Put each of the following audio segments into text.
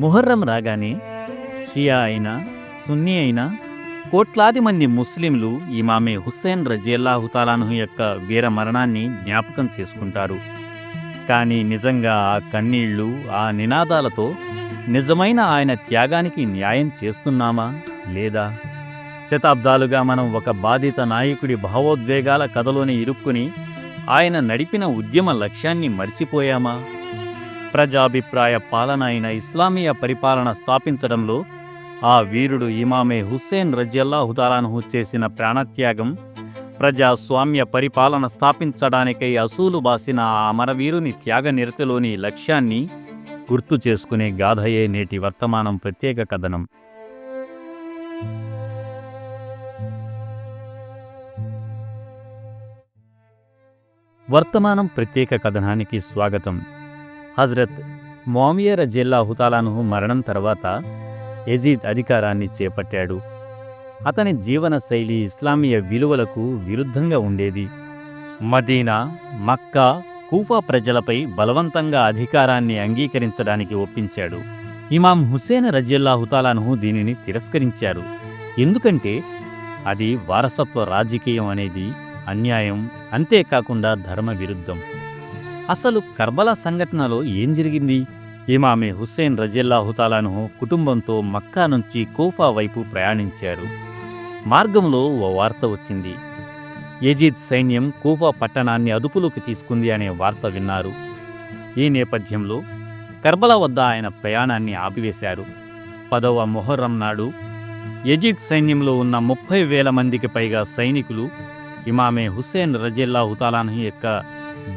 ముహర్రం రాగానే షియా అయినా సున్నీ అయినా కోట్లాది మంది ముస్లింలు ఇమామే హుస్సేన్ రజియల్లాహు తాలాన్హు యొక్క వీర మరణాన్ని జ్ఞాపకం చేసుకుంటారు. కానీ నిజంగా ఆ కన్నీళ్లు, ఆ నినాదాలతో నిజమైన ఆయన త్యాగానికి న్యాయం చేస్తున్నామా లేదా? శతాబ్దాలుగా మనం ఒక బాధిత నాయకుడి భావోద్వేగాల కథలోని ఇరుక్కుని ఆయన నడిపిన ఉద్యమ లక్ష్యాన్ని మర్చిపోయామా? ప్రజాభిప్రాయ పాలన అయిన ఇస్లామీయ పరిపాలన స్థాపించడంలో ఆ వీరుడు ఇమామే హుస్సేన్ రజియల్లాహు తాలాన్హు చేసిన ప్రాణత్యాగం, ప్రజాస్వామ్య పరిపాలన స్థాపించడానికై అసూలు బాసిన ఆ అమరవీరుని త్యాగనిరతిలోని లక్ష్యాన్ని గుర్తు చేసుకునే గాథయే నేటి వర్తమానం ప్రత్యేక కథనం. వర్తమానం ప్రత్యేక కథనానికి స్వాగతం. హజ్రత్ ముఆవియా రజియల్లాహు తాలాన్హు మరణం తర్వాత యజీద్ అధికారాన్ని చేపట్టాడు. అతని జీవన శైలి ఇస్లామీయ విలువలకు విరుద్ధంగా ఉండేది. మదీనా, మక్కా, కూఫా ప్రజలపై బలవంతంగా అధికారాన్ని అంగీకరించడానికి ఒప్పించాడు. ఇమాం హుస్సేన్ రజియల్లాహు తాలాన్హు దీనిని తిరస్కరించారు. ఎందుకంటే అది వారసత్వ రాజకీయం అనేది అన్యాయం, అంతేకాకుండా ధర్మ విరుద్ధం. అసలు కర్బలా సంఘటనలో ఏం జరిగింది? ఇమామే హుస్సేన్ రజియల్లాహు తాలాన్హు కుటుంబంతో మక్కా నుంచి కూఫా వైపు ప్రయాణించారు. మార్గంలో ఓ వార్త వచ్చింది. యజీద్ సైన్యం కూఫా పట్టణాన్ని అదుపులోకి తీసుకుంది అనే వార్త విన్నారు. ఈ నేపథ్యంలో కర్బలా వద్ద ఆయన ప్రయాణాన్ని ఆపివేశారు. 10వ మొహర్రం నాడు యజీద్ సైన్యంలో ఉన్న 30,000 మందికి పైగా సైనికులు ఇమామే హుస్సేన్ రజియల్లాహు తాలాన్హు యొక్క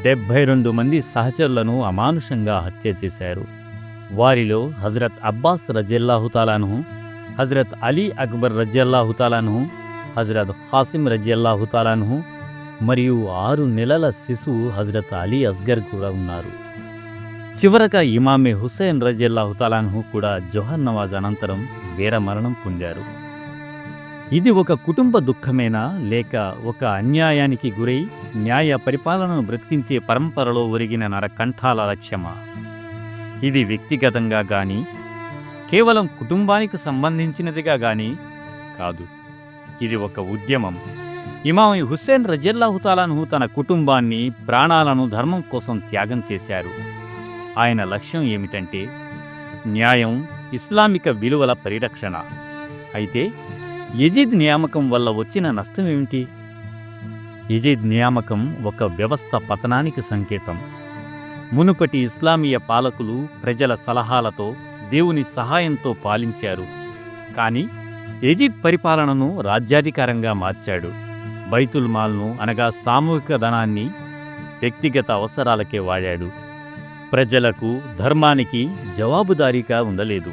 72 మంది సహచరులను అమానుషంగా హత్య చేశారు. వారిలో హజ్రత్ అబ్బాస్ రజియల్లాహు తాలాన్హు, హజ్రత్ అలీ అక్బర్ రజియల్లాహు తాలాన్హు, హజ్రత్ ఖాసిం రజియల్లాహు తాలాన్హు మరియు 6 నెలల శిశువు హజ్రత్ అలీ అస్గర్ కూడా ఉన్నారు. చివరగా ఇమామే హుస్సేన్ రజియల్లాహు తాలాన్హు కూడా జోహర్ నమాజ్ అనంతరం వీరమరణం పొందారు. ఇది ఒక కుటుంబ దుఃఖమేనా, లేక ఒక అన్యాయానికి గురై న్యాయ పరిపాలనను బ్రతికించే పరంపరలో ఒరిగిన నరకంఠాల లక్ష్యమా? ఇది వ్యక్తిగతంగా గాని, కేవలం కుటుంబానికి సంబంధించినదిగా గాని కాదు. ఇది ఒక ఉద్యమం. ఇమాం హుస్సేన్ రజియల్లాహు తాలాన్హు తన కుటుంబాన్ని, ప్రాణాలను ధర్మం కోసం త్యాగం చేశారు. ఆయన లక్ష్యం ఏమిటంటే న్యాయం, ఇస్లామిక విలువల పరిరక్షణ. అయితే యజీద్ నియామకం వల్ల వచ్చిన నష్టం ఏమిటి? యజీద్ నియామకం ఒక వ్యవస్థ పతనానికి సంకేతం. మునుపటి ఇస్లామీయ పాలకులు ప్రజల సలహాలతో, దేవుని సహాయంతో పాలించారు. కానీ యజీద్ పరిపాలనను రాజ్యాధికారంగా మార్చాడు. బైతుల్ మాల్ను, అనగా సామూహిక ధనాన్ని వ్యక్తిగత అవసరాలకే వాడాడు. ప్రజలకు, ధర్మానికి జవాబుదారీగా ఉండలేదు.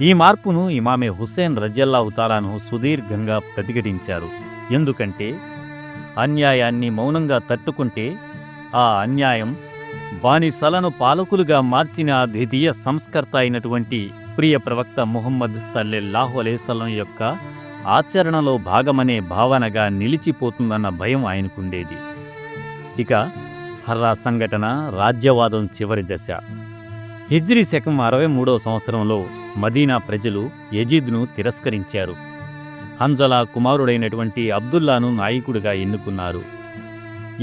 ఈ మార్పును ఇమామే హుస్సేన్ రజియల్లాహు తాలాన్హు సుదీర్ఘంగా ప్రతిఘటించారు. ఎందుకంటే అన్యాయాన్ని మౌనంగా తట్టుకుంటే ఆ అన్యాయం బానిసలను పాలకులుగా మార్చిన ద్వితీయ సంస్కర్త అయినటువంటి ప్రియ ప్రవక్త ముహమ్మద్ సల్లెల్లాహు అలైహి వసల్లం యొక్క ఆచరణలో భాగమనే భావనగా నిలిచిపోతుందన్న భయం ఆయనకుండేది. ఇక హర్రా సంఘటన రాజ్యవాదం చివరి దశ. హిజ్రీ శకం 63వ సంవత్సరంలో మదీనా ప్రజలు యజీద్ను తిరస్కరించారు. హంజలా కుమారుడైనటువంటి అబ్దుల్లాను నాయకుడిగా ఎన్నుకున్నారు.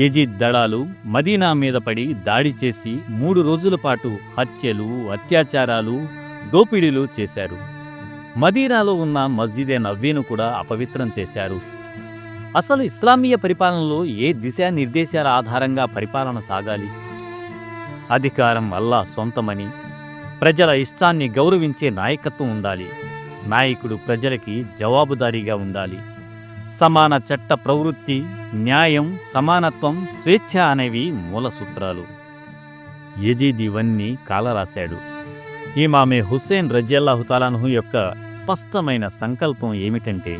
యజీద్ దళాలు మదీనా మీద పడి దాడి చేసి 3 రోజుల పాటు హత్యలు, అత్యాచారాలు, దోపిడీలు చేశారు. మదీనాలో ఉన్న మస్జిదే నవ్వీను కూడా అపవిత్రం చేశారు. అసలు ఇస్లామీయ పరిపాలనలో ఏ దిశా నిర్దేశాల ఆధారంగా పరిపాలన సాగాలి? అధికారం అల్లాహ్ సొంతమని, ప్రజల ఇష్టాన్ని గౌరవించే నాయకత్వం ఉండాలి. నాయకుడు ప్రజలకి జవాబుదారీగా ఉండాలి. సమాన చట్ట ప్రవృత్తి, న్యాయం, సమానత్వం, స్వేచ్ఛ అనేవి మూల సూత్రాలు. యజీద్ ఇవన్నీ కాలరాశాడు. ఇమామే హుస్సేన్ రజియల్లాహు తాలాన్హు యొక్క స్పష్టమైన సంకల్పం ఏమిటంటే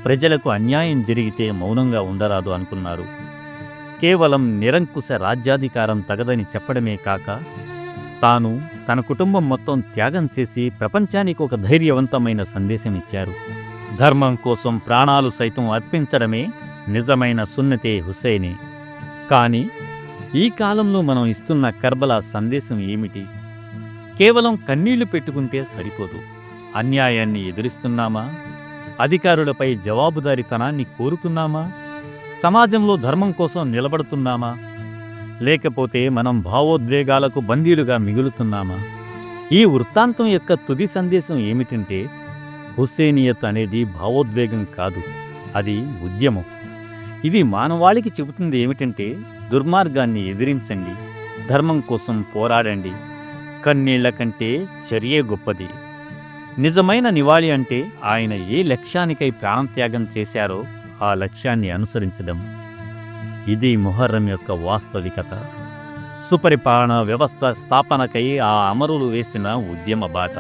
ప్రజలకు అన్యాయం జరిగితే మౌనంగా ఉండరాదు అనుకున్నారు. కేవలం నిరంకుశ రాజ్యాధికారం తగదని చెప్పడమే కాక తాను, తన కుటుంబం మొత్తం త్యాగం చేసి ప్రపంచానికి ఒక ధైర్యవంతమైన సందేశం ఇచ్చారు. ధర్మం కోసం ప్రాణాలు సైతం అర్పించడమే నిజమైన సున్నతే హుస్సేనే. కానీ ఈ కాలంలో మనం ఇస్తున్న కర్బలా సందేశం ఏమిటి? కేవలం కన్నీళ్లు పెట్టుకుంటే సరిపోదు. అన్యాయాన్ని ఎదురిస్తున్నామా? అధికారులపై జవాబుదారీతనాన్ని కోరుతున్నామా? సమాజంలో ధర్మం కోసం నిలబడుతున్నామా? లేకపోతే మనం భావోద్వేగాలకు బందీలుగా మిగులుతున్నామా? ఈ వృత్తాంతం యొక్క తుది సందేశం ఏమిటంటే, హుస్సేనియత్ అనేది భావోద్వేగం కాదు, అది ఉద్యమం. ఇది మానవాళికి చెబుతుంది ఏమిటంటే, దుర్మార్గాన్ని ఎదిరించండి, ధర్మం కోసం పోరాడండి. కన్నీళ్ల కంటే చర్యే గొప్పది. నిజమైన నివాళి అంటే ఆయన ఏ లక్ష్యానికై ప్రాణత్యాగం చేశారో ఆ లక్ష్యాన్ని అనుసరించడం. ఇది ముహర్రం యొక్క వాస్తవికత. సుపరిపాలన వ్యవస్థ స్థాపనకై ఆ అమరులు వేసిన ఉద్యమ బాట.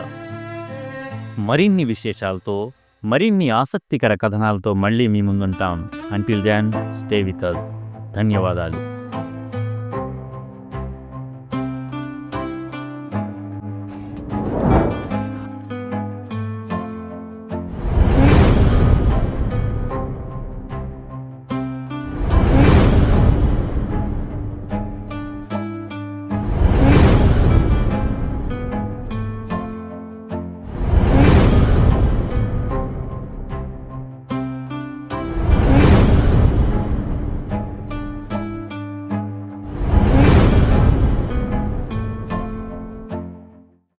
మరిన్ని విశేషాలతో, మరిన్ని ఆసక్తికర కథనాలతో మళ్ళీ మీ ముందుంటాం. Until then, stay with us. ధన్యవాదాలు.